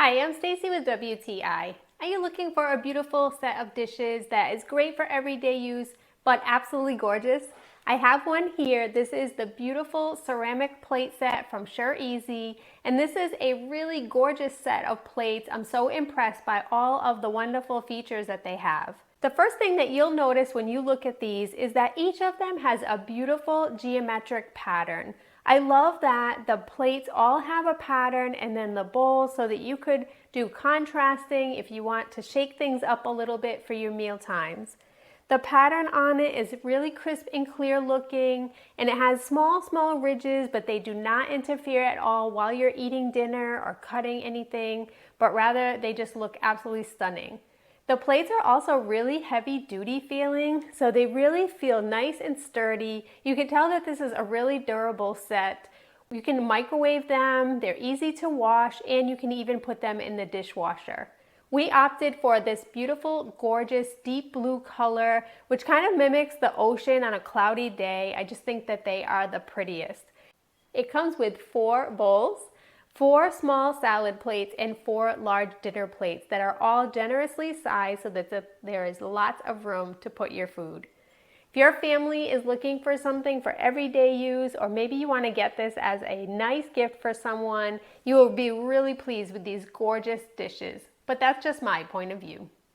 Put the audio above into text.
Hi, I'm Stacy with WTI. Are you looking for a beautiful set of dishes that is great for everyday use but absolutely gorgeous? I have one here. This is the beautiful ceramic plate set from Sureasy, and this is a really gorgeous set of plates. I'm so impressed by all of the wonderful features that they have. The first thing that you'll notice when you look at these is that each of them has a beautiful geometric pattern. I love that the plates all have a pattern and then the bowls, so that you could do contrasting if you want to shake things up a little bit for your meal times. The pattern on it is really crisp and clear looking, and it has small ridges, but they do not interfere at all while you're eating dinner or cutting anything, but rather they just look absolutely stunning. The plates are also really heavy duty feeling, so they really feel nice and sturdy. You can tell that this is a really durable set. You can microwave them, they're easy to wash, and you can even put them in the dishwasher. We opted for this beautiful, gorgeous, deep blue color, which kind of mimics the ocean on a cloudy day. I just think that they are the prettiest. It comes with 4 bowls, 4 small salad plates, and 4 large dinner plates that are all generously sized so that there is lots of room to put your food. If your family is looking for something for everyday use, or maybe you want to get this as a nice gift for someone, you will be really pleased with these gorgeous dishes. But that's just my point of view.